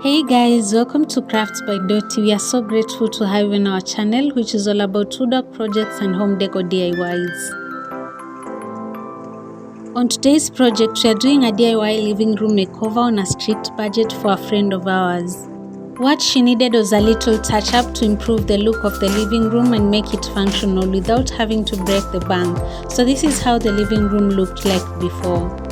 Hey guys, welcome to Crafts by Doti. We are so grateful to have you on our channel, which is all about woodwork projects and home decor DIYs. On today's project, we are doing a DIY living room makeover on a strict budget for a friend of ours. What she needed was a little touch-up to improve the look of the living room and make it functional without having to break the bank. So this is how the living room looked like before.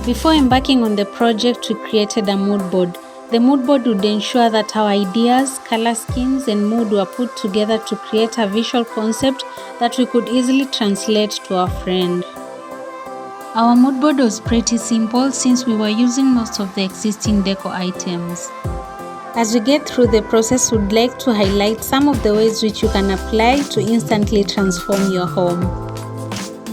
Before embarking on the project, we created a mood board. The mood board would ensure that our ideas, color schemes, and mood were put together to create a visual concept that we could easily translate to our friend. Our mood board was pretty simple since we were using most of the existing deco items. As we get through the process, we'd like to highlight some of the ways which you can apply to instantly transform your home.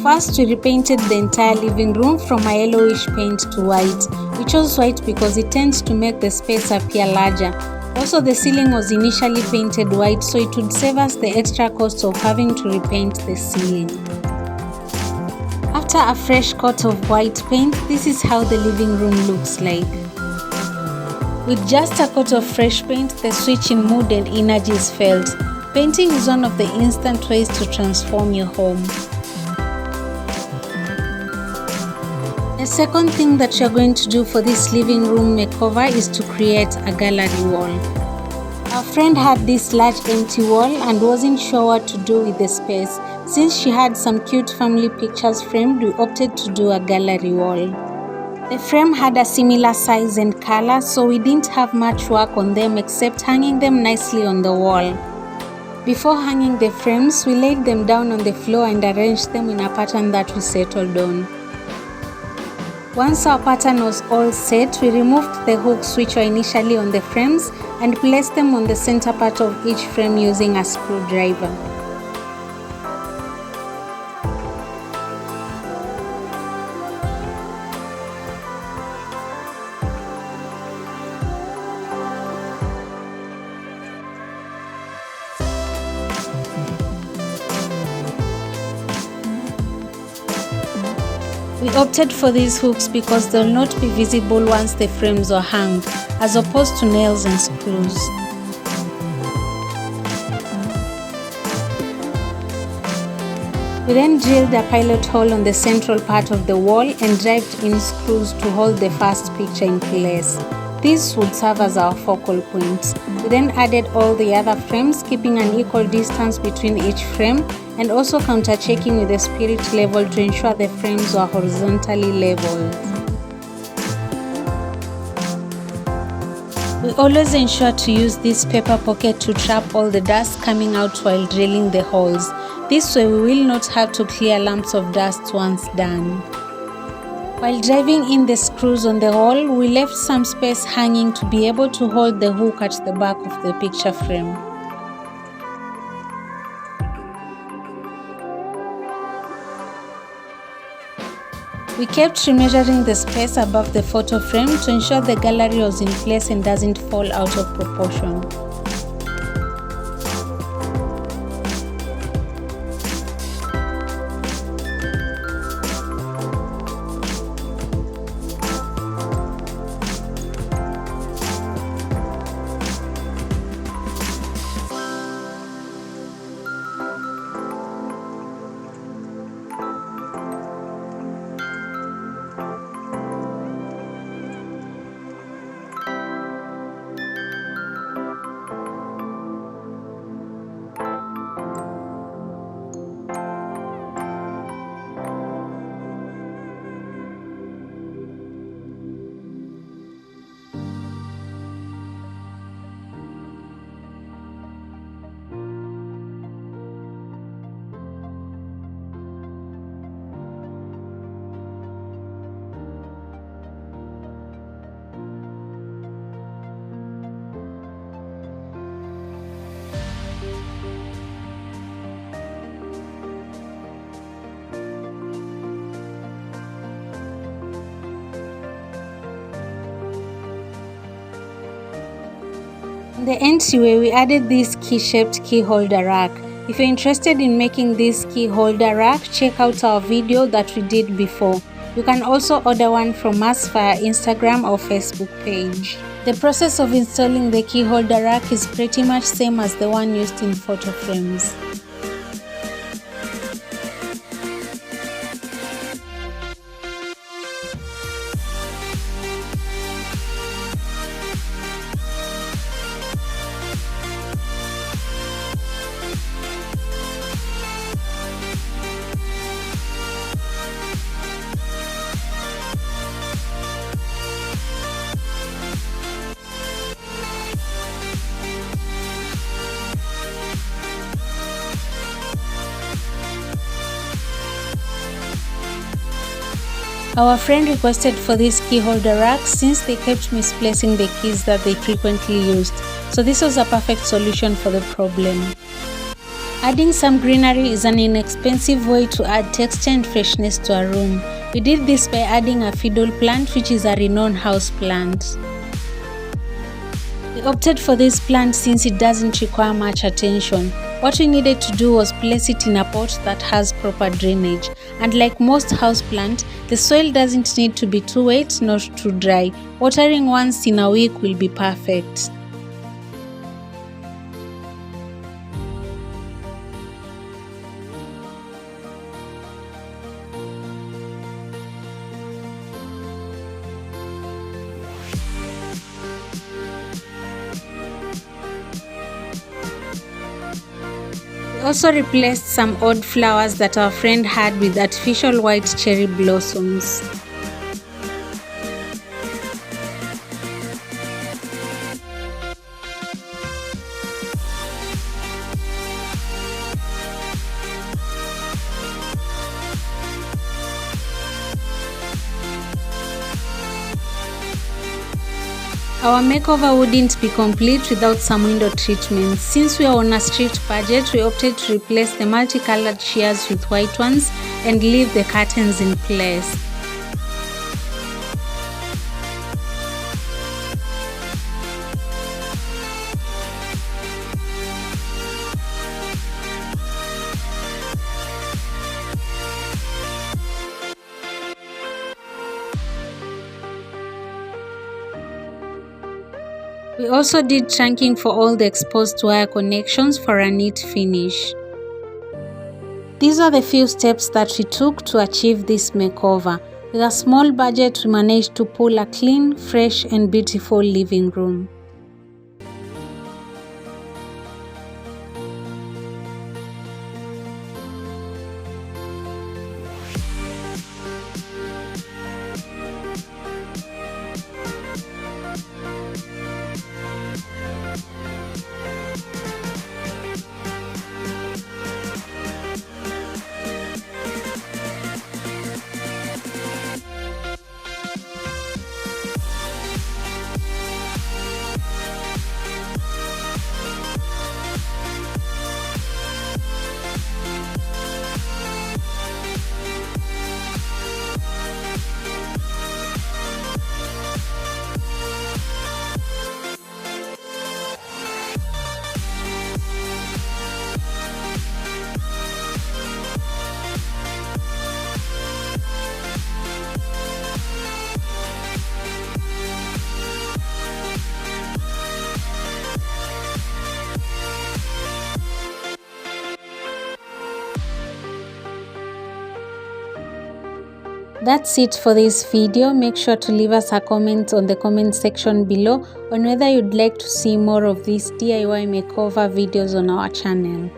First, we repainted the entire living room from a yellowish paint to white. We chose white because it tends to make the space appear larger. Also, the ceiling was initially painted white, so it would save us the extra cost of having to repaint the ceiling. After a fresh coat of white paint, this is how the living room looks like. With just a coat of fresh paint, the switch in mood and energy is felt. Painting is one of the instant ways to transform your home. The second thing that you're going to do for this living room makeover is to create a gallery wall. Our friend had this large empty wall and wasn't sure what to do with the space. Since she had some cute family pictures framed, we opted to do a gallery wall. The frame had a similar size and color, so we didn't have much work on them except hanging them nicely on the wall. Before hanging the frames, we laid them down on the floor and arranged them in a pattern that we settled on. Once our pattern was all set, we removed the hooks which were initially on the frames and placed them on the center part of each frame using a screwdriver. We opted for these hooks because they will not be visible once the frames are hung, as opposed to nails and screws. We then drilled a pilot hole on the central part of the wall and drived in screws to hold the first picture in place. These would serve as our focal points. We then added all the other frames, keeping an equal distance between each frame and also counter-checking with the spirit level to ensure the frames were horizontally leveled. We always ensure to use this paper pocket to trap all the dust coming out while drilling the holes. This way we will not have to clear lumps of dust once done. While driving in the screws on the wall, we left some space hanging to be able to hold the hook at the back of the picture frame. We kept remeasuring the space above the photo frame to ensure the gallery was in place and doesn't fall out of proportion. In the entryway, we added this key-shaped key holder rack. If you're interested in making this key holder rack, check out our video that we did before. You can also order one from us via Instagram or Facebook page. The process of installing the key holder rack is pretty much same as the one used in photo frames. Our friend requested for this key holder rack since they kept misplacing the keys that they frequently used, so this was a perfect solution for the problem. Adding some greenery is an inexpensive way to add texture and freshness to a room. We did this by adding a fiddle plant, which is a renowned house plant. We opted for this plant since it doesn't require much attention. What we needed to do was place it in a pot that has proper drainage, and like most houseplant, the soil doesn't need to be too wet nor too dry. Watering once in a week will be perfect. We also replaced some odd flowers that our friend had with artificial white cherry blossoms. Our makeover wouldn't be complete without some window treatments. Since we are on a strict budget, we opted to replace the multicolored shears with white ones and leave the curtains in place. We also did trunking for all the exposed wire connections for a neat finish. These are the few steps that we took to achieve this makeover. With a small budget, we managed to pull a clean, fresh and beautiful living room. That's it for this video. Make sure to leave us a comment on the comment section below on whether you'd like to see more of these DIY makeover videos on our channel.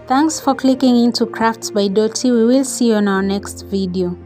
Thanks for clicking into Crafts by Doti. We will see you on our next video.